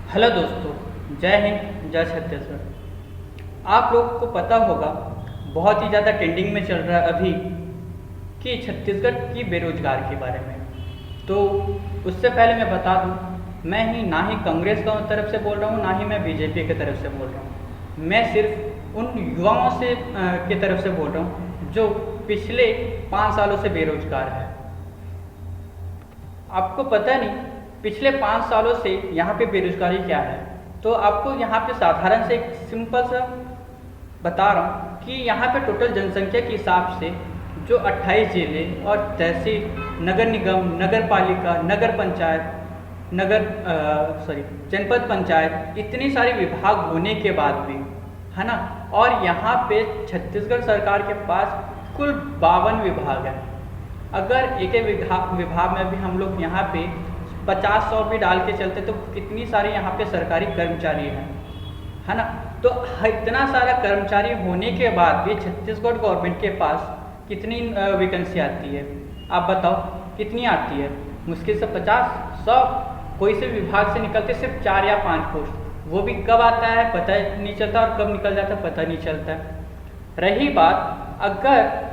Hello दोस्तों, जय हिंद, जय छत्तीसगढ़। आप लोग को पता होगा, बहुत ही ज़्यादा ट्रेंडिंग में चल रहा है अभी कि छत्तीसगढ़ की बेरोजगार के बारे में। तो उससे पहले मैं बता दूं, मैं ही ना ही कांग्रेस की तरफ से बोल रहा हूं, ना ही मैं बीजेपी की तरफ से बोल रहा हूं। मैं सिर्फ उन युवाओं से की तरफ से बोल रहा हूं जो पिछले 5 सालों से बेरोजगार है। आपको पता नहीं पिछले 5 सालों से यहाँ पे बेरोजगारी क्या है, तो आपको यहाँ पे साधारण से एक सिंपल सा बता रहा हूँ कि यहाँ पे टोटल जनसंख्या के हिसाब से जो 28 जिले और तहसील, नगर निगम, नगर पालिका, नगर पंचायत, जनपद पंचायत, इतनी सारी विभाग होने के बाद भी, है ना, और यहाँ पे छत्तीसगढ़ सरकार के पास कुल 52 विभाग है। अगर एक विभाग में भी हम लोग यहाँ पे 50-100 भी डाल के चलते तो कितनी सारी यहाँ पे सरकारी कर्मचारी हैं, है ना। तो इतना सारा कर्मचारी होने के बाद भी छत्तीसगढ़ गवर्नमेंट के पास कितनी वैकेंसी आती है? आप बताओ कितनी आती है? मुश्किल से 50-100, कोई से विभाग से निकलते सिर्फ 4 या 5 पोस्ट, वो भी कब आता है पता नहीं चलता और कब निकल जाता है पता नहीं चलता है। रही बात, अगर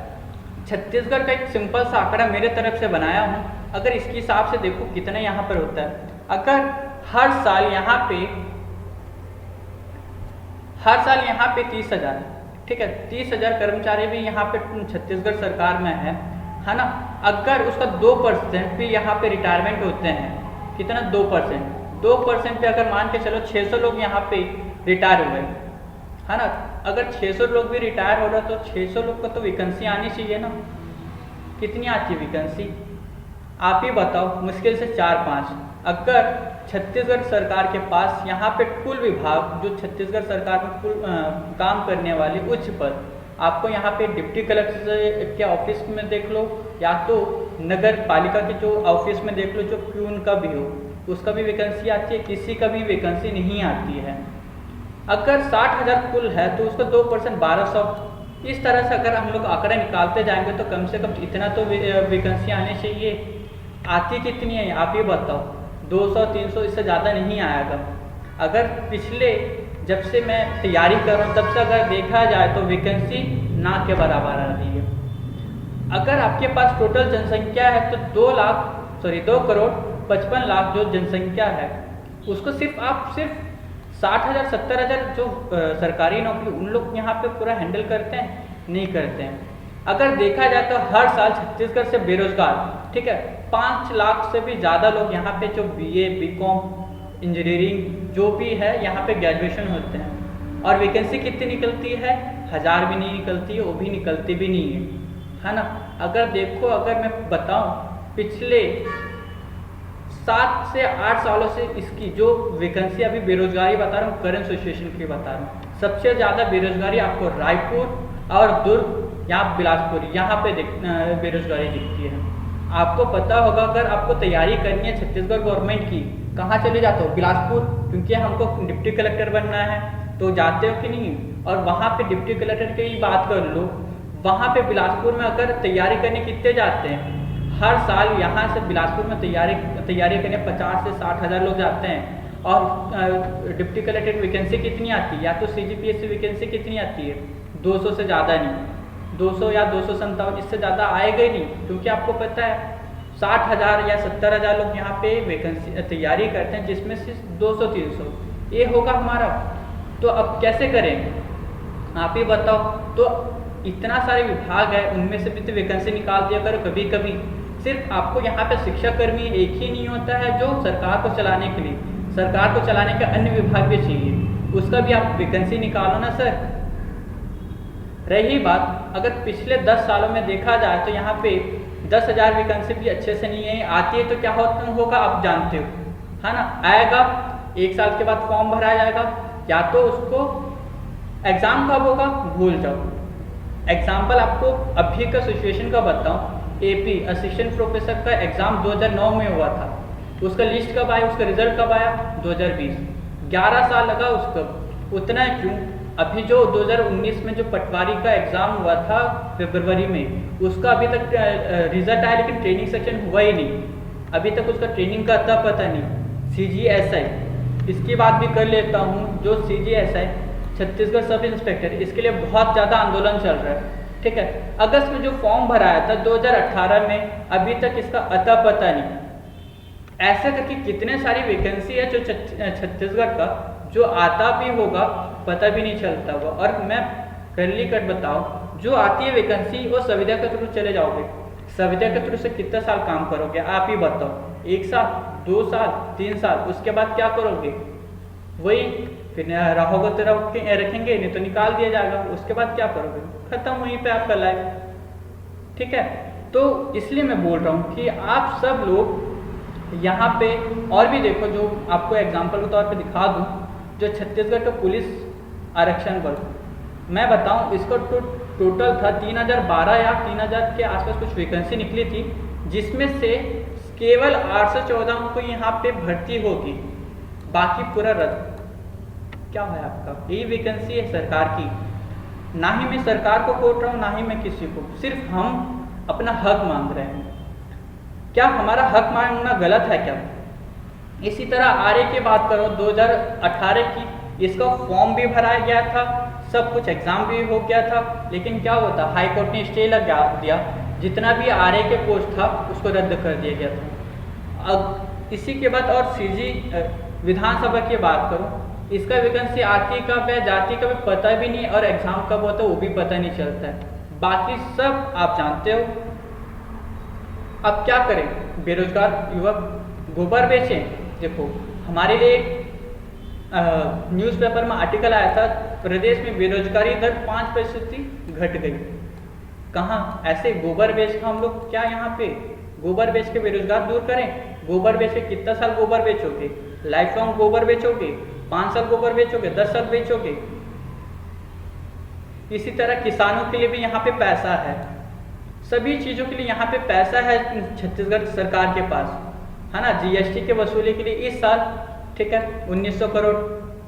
छत्तीसगढ़ का एक सिंपल सा आंकड़ा मेरे तरफ से बनाया हूँ, अगर इसके हिसाब से देखो कितना यहाँ पर होता है। अगर हर साल यहाँ पे 30,000, ठीक है, 30,000 कर्मचारी भी यहाँ पे छत्तीसगढ़ सरकार में है ना। अगर उसका 2% भी यहाँ पे रिटायरमेंट होते हैं, कितना? 2% पे अगर मान के चलो 600 लोग यहाँ पे रिटायर हुए, है ना। अगर 600 लोग भी रिटायर हो रहा तो 600 लोग को तो वैकेंसी आनी चाहिए ना। कितनी आती है वैकेंसी? आप ही बताओ, मुश्किल से 4-5। अगर छत्तीसगढ़ सरकार के पास यहाँ पे कुल विभाग जो छत्तीसगढ़ सरकार में कुल काम करने वाले उच्च पद, आपको यहाँ पे डिप्टी कलेक्टर के ऑफिस में देख लो या तो नगर पालिका के जो ऑफिस में देख लो, जो प्यून का भी हो उसका भी वैकेंसी आती है, किसी का भी वैकेंसी नहीं आती है। अगर 60,000 कुल है तो उसका 2% 1200। इस तरह से अगर हम लोग आंकड़ा निकालते जाएंगे तो कम से कम इतना तो वैकेंसी आनी चाहिए। आती कितनी है आप ही बताओ? 200-300, इससे ज़्यादा नहीं आएगा। अगर पिछले जब से मैं तैयारी कर रहा हूँ तब से अगर देखा जाए तो वैकेंसी ना के बराबर आ रही है। अगर आपके पास टोटल जनसंख्या है तो 2,55,00,000 जो जनसंख्या है उसको आप सिर्फ 60,000 70,000 जो सरकारी नौकरी उन लोग यहाँ पे पूरा हैंडल करते हैं? नहीं करते हैं। अगर देखा जाए तो हर साल छत्तीसगढ़ से बेरोजगार, ठीक है, 5 लाख से भी ज़्यादा लोग यहाँ पे जो BA, BCom, इंजीनियरिंग जो भी है यहाँ पे ग्रेजुएशन होते हैं, और वैकेंसी कितनी निकलती है? 1000 भी नहीं निकलती है, वो भी निकलती भी नहीं है ना। अगर देखो, अगर मैं बताऊँ पिछले 7 से 8 सालों से इसकी जो वैकेंसी अभी बेरोजगारी बता रहा हूँ, करंट सिचुएशन की बता रहा हूँ, सबसे ज़्यादा बेरोजगारी आपको रायपुर और दुर्ग या बिलासपुर यहाँ पे बेरोजगारी दिखती है। आपको पता होगा, अगर आपको तैयारी करनी है छत्तीसगढ़ गवर्नमेंट की, कहाँ चले जाते हो? बिलासपुर, क्योंकि हमको डिप्टी कलेक्टर बनना है तो जाते हो कि नहीं? और वहाँ पे डिप्टी कलेक्टर की ही बात कर लो, वहाँ पे बिलासपुर में अगर तैयारी करने कितने जाते हैं? हर साल यहाँ से बिलासपुर में तैयारी करने 50 से 60,000 लोग जाते हैं। और डिप्टी कलेक्टर वैकेंसी कितनी आती है? या तो CGPS से वैकेंसी कितनी आती है? 200 से ज़्यादा नहीं, 200 या 257, इससे ज़्यादा आएगा ही नहीं। क्योंकि आपको पता है 60,000 या 70,000 लोग यहाँ पे वैकेंसी तैयारी करते हैं, जिसमें से 200-300 ये होगा हमारा। तो अब कैसे करेंगे आप ही बताओ? तो इतना सारे विभाग है, उनमें से भी तो वैकेंसी निकाल दिया करो कभी कभी। सिर्फ आपको यहाँ पे शिक्षा कर्मी एक ही नहीं होता है जो सरकार को चलाने के लिए, सरकार को चलाने के अन्य विभाग भी चाहिए, उसका भी आप वैकेंसी निकालो ना सर। रही बात, अगर पिछले 10 सालों में देखा जाए तो यहाँ पे 10,000 वैकेंसी भी अच्छे से नहीं है। आती है तो क्या होगा आप जानते हो, है ना। आएगा, 1 साल के बाद फॉर्म भरा जाएगा, या तो उसको एग्ज़ाम कब होगा भूल जाओ। एग्जाम्पल आपको अभी का सिचुएशन का बताऊँ, AP असिस्टेंट प्रोफेसर का एग्ज़ाम 2009 में हुआ था, उसका लिस्ट कब आया, उसका रिजल्ट कब आया? 2020। 11 साल लगा उसका। उतना क्यों? अभी जो 2019 में जो पटवारी का एग्ज़ाम हुआ था फरवरी में, उसका अभी तक रिजल्ट आया लेकिन ट्रेनिंग सेक्शन हुआ ही नहीं, अभी तक उसका ट्रेनिंग का अता पता नहीं। CGSI इसकी बात भी कर लेता हूँ। जो CGSI छत्तीसगढ़ सब इंस्पेक्टर, इसके लिए बहुत ज़्यादा आंदोलन चल रहा है, ठीक है। अगस्त में जो फॉर्म भराया था 2018 में, अभी तक इसका अता पता नहीं। ऐसे करके कितने सारी वैकेंसी है जो छत्तीसगढ़ का जो आता भी होगा पता भी नहीं चलता होगा। और मैं करली कट बताऊं, जो आती है वैकेंसी वो संविदा के थ्रू चले जाओगे, संविदा के थ्रू से कितना साल काम करोगे आप ही बताओ? 1 साल, 2 साल, 3 साल, उसके बाद क्या करोगे? वही फिर रहोगे तो रखेंगे, नहीं तो निकाल दिया जाएगा। उसके बाद क्या करोगे? खत्म वहीं पे आपका लाइफ, ठीक है। तो इसलिए मैं बोल रहा हूँ कि आप सब लोग यहाँ पे और भी देखो, जो आपको एग्जाम्पल के तौर पे दिखा दूँ, जो छत्तीसगढ़ का पुलिस आरक्षण बल, मैं बताऊँ इसको टोटल था 3012 या 3000 के आसपास कुछ वैकेंसी निकली थी, जिसमें से केवल 814 को यहाँ पे भर्ती होगी, बाकी पूरा रद्द। क्या है आपका? यही वैकेंसी है सरकार की। ना ही मैं सरकार को कोट रहा हूँ, ना ही मैं किसी को, सिर्फ हम अपना हक मांग रहे हैं। क्या हमारा हक मांगना गलत है क्या? इसी तरह आरए की बात करो, 2018 की, इसका फॉर्म भी भराया गया था, सब कुछ एग्जाम भी हो गया था, लेकिन क्या हुआ था, हाई कोर्ट ने स्टे लगा दिया, जितना भी आरए के पोस्ट था उसको रद्द कर दिया गया था। अब इसी के बाद और सीजी विधानसभा की बात करूं, इसका वैकेंसी आती कब है जाती कब पता भी नहीं, और एग्जाम कब होता है वो भी पता नहीं चलता है। बाकी सब आप जानते हो। अब क्या करें? बेरोजगार युवक गोबर बेचें? देखो, हमारे लिए न्यूज़पेपर में आर्टिकल आया था, प्रदेश में बेरोजगारी दर 5% घट गई। कहाँ? ऐसे गोबर बेच के हम लोग क्या यहाँ पे गोबर बेच के बेरोजगार दूर करें? गोबर बेच के कितना साल गोबर बेचोगे? लाइफ लॉन्ग गोबर बेचोगे? 5 साल गोबर बेचोगे? 10 साल बेचोगे? इसी तरह किसानों के लिए भी यहाँ पे पैसा है, सभी चीज़ों के लिए यहाँ पे पैसा है छत्तीसगढ़ सरकार के पास, है ना। GST के वसूली के लिए इस साल, ठीक है, 1900 करोड़,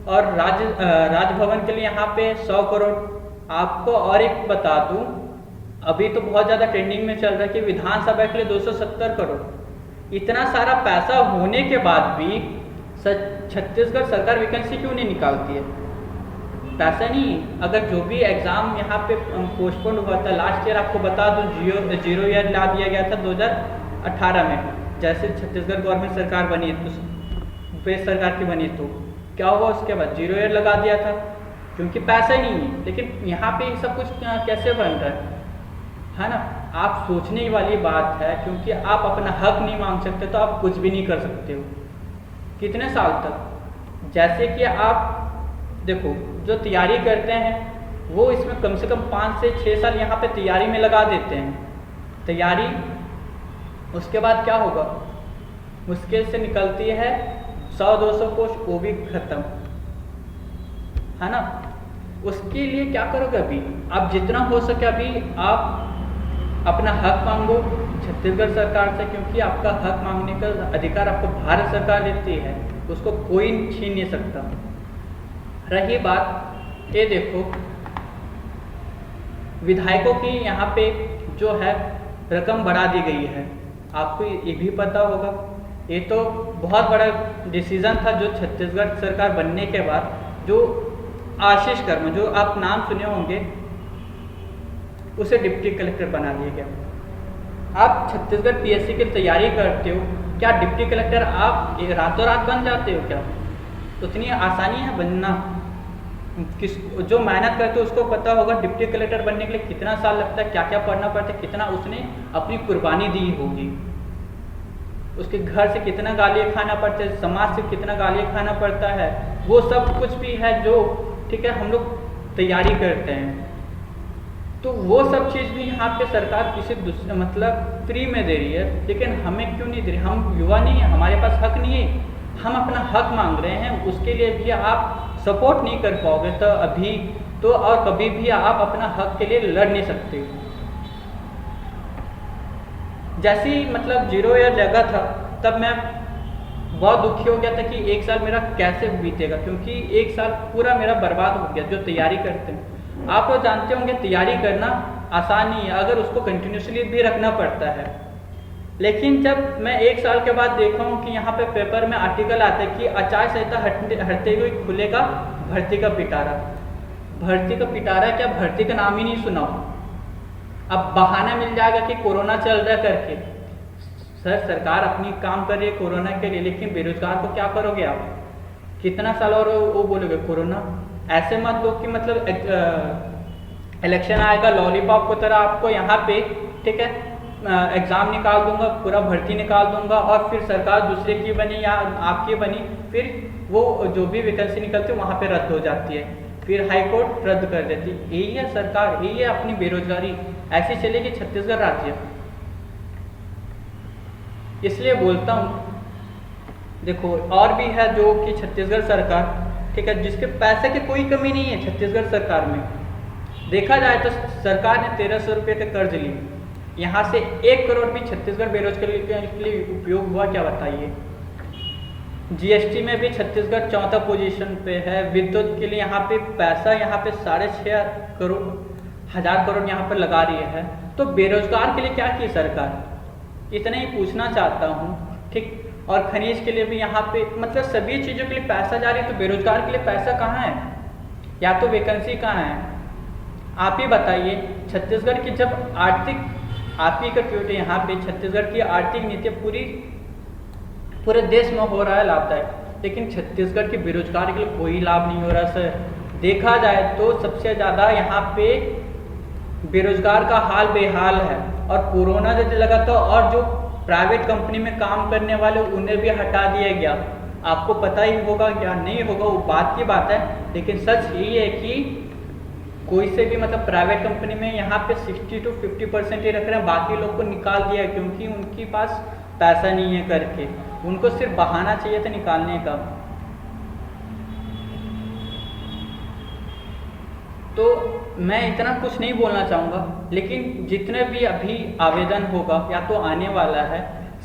और राजभवन के लिए यहाँ पे 100 करोड़। आपको और एक बता दूँ, अभी तो बहुत ज़्यादा ट्रेंडिंग में चल रहा है कि विधानसभा के लिए 270 करोड़। इतना सारा पैसा होने के बाद भी छत्तीसगढ़ सरकार वैकेंसी क्यों नहीं निकालती है? पैसा नहीं। अगर जो भी एग्ज़ाम यहाँ पे पोस्टपोन हुआ था लास्ट ईयर, आपको बता दूँ, जीरो ईयर ला दिया गया था 2018 में, जैसे छत्तीसगढ़ गवर्नमेंट सरकार बनी, तो वेस्ट सरकार की बनी, तो क्या हुआ उसके बाद? 0 ईयर लगा दिया था, क्योंकि पैसा ही नहीं है। लेकिन यहाँ पे सब कुछ कैसे बन रहा है ना। आप सोचने वाली बात है, क्योंकि आप अपना हक नहीं मांग सकते तो आप कुछ भी नहीं कर सकते हो। कितने साल तक? जैसे कि आप देखो, जो तैयारी करते हैं वो इसमें कम से कम 5 से 6 साल यहाँ पे तैयारी में लगा देते हैं। तैयारी, उसके बाद क्या होगा? मुश्किल से निकलती है 100-200 पोस्ट, वो भी खत्म, है ना। उसके लिए क्या करोगे? अभी आप जितना हो सके अभी आप अपना हक मांगो छत्तीसगढ़ सरकार से, क्योंकि आपका हक मांगने का अधिकार आपको भारत सरकार देती है, उसको कोई छीन नहीं सकता। रही बात, ये देखो, विधायकों की यहाँ पे जो है रकम बढ़ा दी गई है, आपको ये भी पता होगा। ये तो बहुत बड़ा डिसीजन था जो छत्तीसगढ़ सरकार बनने के बाद, जो आशीष कर्मा, जो आप नाम सुने होंगे, उसे डिप्टी कलेक्टर बना दिया गया। आप छत्तीसगढ़ PSC की तैयारी करते हो, क्या डिप्टी कलेक्टर आप रातों रात बन जाते हो क्या? उतनी आसानी है बनना? जो मेहनत करते हो उसको पता होगा डिप्टी कलेक्टर बनने के लिए कितना साल लगता है, क्या क्या पढ़ना पड़ता है, कितना उसने अपनी कुर्बानी दी होगी, उसके घर से कितना गालियाँ खाना पड़ता है, समाज से कितना गालियाँ खाना पड़ता है, वो सब कुछ भी है जो, ठीक है, हम लोग तैयारी करते हैं। तो वो सब चीज़ भी यहाँ पे सरकार किसी मतलब फ्री में दे रही है, लेकिन हमें क्यों नहीं दे रही? हम युवा नहीं है, हमारे पास हक नहीं है, हम अपना हक मांग रहे हैं, उसके लिए भी आप सपोर्ट नहीं कर पाओगे तो अभी तो और कभी भी आप अपना हक के लिए लड़ नहीं सकते। जैसे ही मतलब 0 ईयर लगा था तब मैं बहुत दुखी हो गया था कि 1 साल मेरा कैसे बीतेगा, क्योंकि 1 साल पूरा मेरा बर्बाद हो गया। जो तैयारी करते हैं आप लोग जानते होंगे, तैयारी करना आसान नहीं है, अगर उसको कंटिन्यूसली भी रखना पड़ता है। लेकिन जब मैं 1 साल के बाद देखा हूँ कि यहाँ पे पेपर में आर्टिकल आता है कि आचार संहिता हटते हुए खुलेगा भर्ती का पिटारा। भर्ती का पिटारा क्या, भर्ती का नाम ही नहीं सुना हो। अब बहाना मिल जाएगा कि कोरोना चल रहा है करके। सर, सरकार अपनी काम कर रही है कोरोना के लिए, लेकिन बेरोजगार को क्या करोगे आप? कितना साल और वो बोलोगे कोरोना? ऐसे मत लो कि मतलब इलेक्शन आएगा लॉलीपॉप को तरह आपको यहाँ पे, ठीक है, एग्ज़ाम निकाल दूंगा, पूरा भर्ती निकाल दूंगा, और फिर सरकार दूसरे की बनी या आपकी बनी, फिर वो जो भी वैकेंसी निकलती है वहाँ पे रद्द हो जाती है, फिर हाई कोर्ट रद्द कर देती। यही है सरकार, यही है अपनी बेरोजगारी। ऐसी चलेगी छत्तीसगढ़ राज्य। इसलिए बोलता हूँ, देखो और भी है जो कि छत्तीसगढ़ सरकार, ठीक है, जिसके पैसे की कोई कमी नहीं है छत्तीसगढ़ सरकार में। देखा जाए तो सरकार ने 1300 रुपये का कर्ज ली, यहाँ से 1 करोड़ भी छत्तीसगढ़ बेरोजगारी के लिए उपयोग हुआ क्या बताइए? जीएसटी में भी छत्तीसगढ़ 4था पोजीशन पे है। विद्युत के लिए यहाँ पे पैसा यहाँ पे 6,500 करोड़ यहाँ पर लगा रही है। तो बेरोजगार के लिए क्या की सरकार? इतना ही पूछना चाहता हूँ, ठीक। और खनिज के लिए भी यहाँ पे मतलब सभी चीज़ों के लिए पैसा जा रही है, तो बेरोजगार के लिए पैसा कहाँ है? या तो वैकेंसी कहाँ है? आप ही बताइए। छत्तीसगढ़ की जब आर्थिक, आप ही का ट्वीट यहाँ पे, छत्तीसगढ़ की आर्थिक नीति पूरे देश में हो रहा है लाभदायक, लेकिन छत्तीसगढ़ के बेरोजगार के लिए कोई लाभ नहीं हो रहा सर। देखा जाए तो सबसे ज़्यादा यहाँ पे बेरोजगार का हाल बेहाल है। और कोरोना जब लगा था और जो प्राइवेट कंपनी में काम करने वाले उन्हें भी हटा दिया गया। आपको पता ही होगा या नहीं होगा वो बात की बात है, लेकिन सच यही है कि कोई से भी मतलब प्राइवेट कंपनी में यहाँ पे 60 to 50% ही रख रहे हैं, बाकी लोग को निकाल दिया क्योंकि उनके पास पैसा नहीं है करके। उनको सिर्फ बहाना चाहिए था निकालने का। तो मैं इतना कुछ नहीं बोलना चाहूँगा, लेकिन जितने भी अभी आवेदन होगा या तो आने वाला है,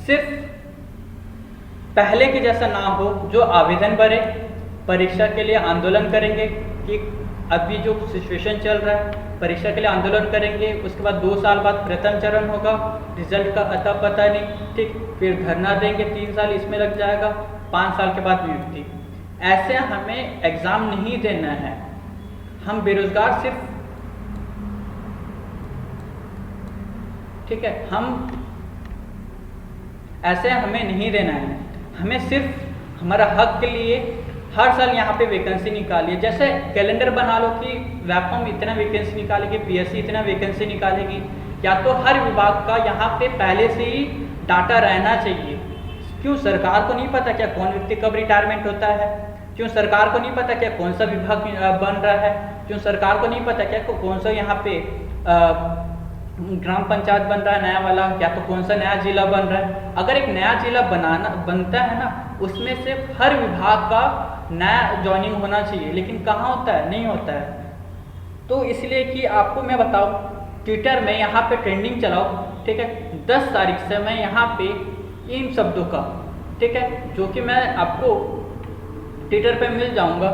सिर्फ पहले के जैसा ना हो। जो आवेदन भरे परीक्षा के लिए आंदोलन करेंगे कि अभी जो सिचुएशन चल रहा है परीक्षा के लिए आंदोलन करेंगे, उसके बाद 2 साल बाद प्रथम चरण होगा, रिजल्ट का अता पता नहीं, ठीक, फिर धरना देंगे, 3 साल इसमें लग जाएगा, 5 साल के बाद नियुक्ति। ऐसे हमें एग्ज़ाम नहीं देना है। हम बेरोजगार सिर्फ, ठीक है, हम ऐसे हमें नहीं देना है। हमें सिर्फ हमारा हक के लिए हर साल यहाँ पे वैकेंसी निकालिए। जैसे कैलेंडर बना लो कि वैकॉम इतना वैकेंसी निकालेगी, पीएससी इतना वैकेंसी निकालेगी। या तो हर विभाग का यहाँ पे पहले से ही डाटा रहना चाहिए। क्यों सरकार को नहीं पता क्या कौन व्यक्ति कब रिटायरमेंट होता है? क्यों सरकार को नहीं पता क्या कौन सा विभाग बन रहा है? क्यों सरकार को नहीं पता क्या कौन सा यहाँ पे ग्राम पंचायत बन रहा है नया वाला, या तो कौन सा नया जिला बन रहा है? अगर एक नया जिला बनता है ना, उसमें से हर विभाग का नया ज्वाइनिंग होना चाहिए, लेकिन कहाँ होता है? नहीं होता है। तो इसलिए कि आपको मैं बताऊँ, ट्विटर में यहाँ पे ट्रेंडिंग चलाओ, ठीक है, 10 तारीख से मैं यहाँ पे इन शब्दों का, ठीक है, जो कि मैं आपको ट्विटर पे मिल जाऊँगा,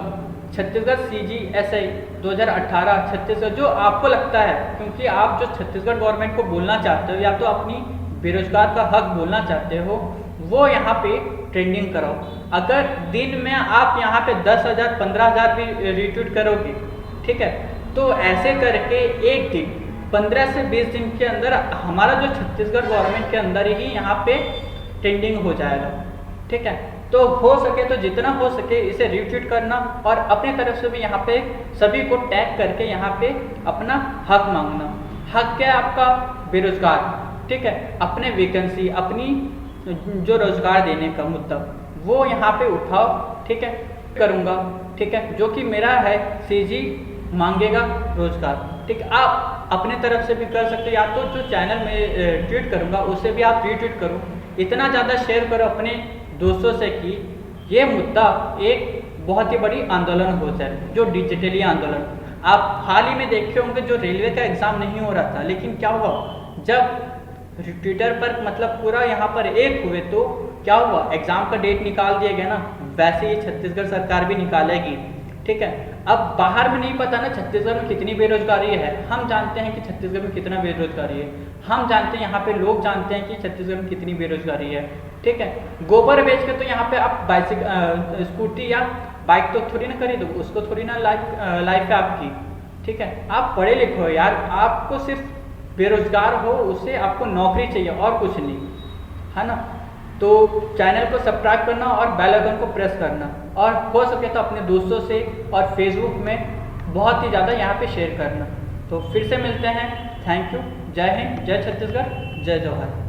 छत्तीसगढ़ CGSI 2018 छत्तीसगढ़, जो आपको लगता है, क्योंकि आप जो छत्तीसगढ़ गवर्नमेंट को बोलना चाहते हो या तो अपनी बेरोजगार का हक बोलना चाहते हो, वो यहाँ पे ट्रेंडिंग कराओ। अगर दिन में आप यहाँ पे 10,000 15,000 भी रिट्वीट करोगे, ठीक है, तो ऐसे करके एक दिन 15 से 20 दिन के अंदर हमारा जो छत्तीसगढ़ गवर्नमेंट के अंदर ही यहाँ पे ट्रेंडिंग हो जाएगा, ठीक है। तो हो सके तो जितना हो सके इसे रिट्वीट करना, और अपने तरफ से भी यहाँ पे सभी को टैग करके यहाँ पे अपना हक मांगना। हक क्या है आपका? बेरोजगार, ठीक है, अपने वैकेंसी, अपनी जो रोजगार देने का मुद्दा वो यहाँ पे उठाओ, ठीक है, करूँगा, ठीक है, जो कि मेरा है CG मांगेगा रोजगार, ठीक। आप अपने तरफ से भी कर सकते हो, या तो जो चैनल में ट्वीट करूँगा उससे भी आप रीट्वीट करो, इतना ज़्यादा शेयर करो अपने दोस्तों से कि ये मुद्दा एक बहुत ही बड़ी आंदोलन हो जाए, जो डिजिटली आंदोलन। आप हाल ही में देखे होंगे जो रेलवे का एग्ज़ाम नहीं हो रहा था, लेकिन क्या हुआ जब ट्विटर पर मतलब पूरा यहाँ पर एक हुए तो क्या हुआ, एग्ज़ाम का डेट निकाल दिया गया ना। वैसे ही छत्तीसगढ़ सरकार भी निकालेगी, ठीक है। अब बाहर में नहीं पता ना छत्तीसगढ़ में कितनी बेरोजगारी है, हम जानते हैं कि छत्तीसगढ़ में कितना बेरोजगारी है, हम जानते हैं यहाँ पे लोग जानते हैं कि छत्तीसगढ़ में कितनी बेरोजगारी है, ठीक है। गोबर बेच के तो यहाँ पे आप बाइसिकल स्कूटी या बाइक तो थोड़ी ना खरीदो, उसको थोड़ी ना लाइफ है आपकी, ठीक है। आप पढ़े लिखे हो यार, आपको सिर्फ बेरोजगार हो उससे आपको नौकरी चाहिए और कुछ नहीं, है ना। तो चैनल को सब्सक्राइब करना और बेल आइकन को प्रेस करना, और हो सके तो अपने दोस्तों से और फेसबुक में बहुत ही ज़्यादा यहाँ पे शेयर करना। तो फिर से मिलते हैं, थैंक यू, जय हिंद, जय छत्तीसगढ़, जय जवाहर।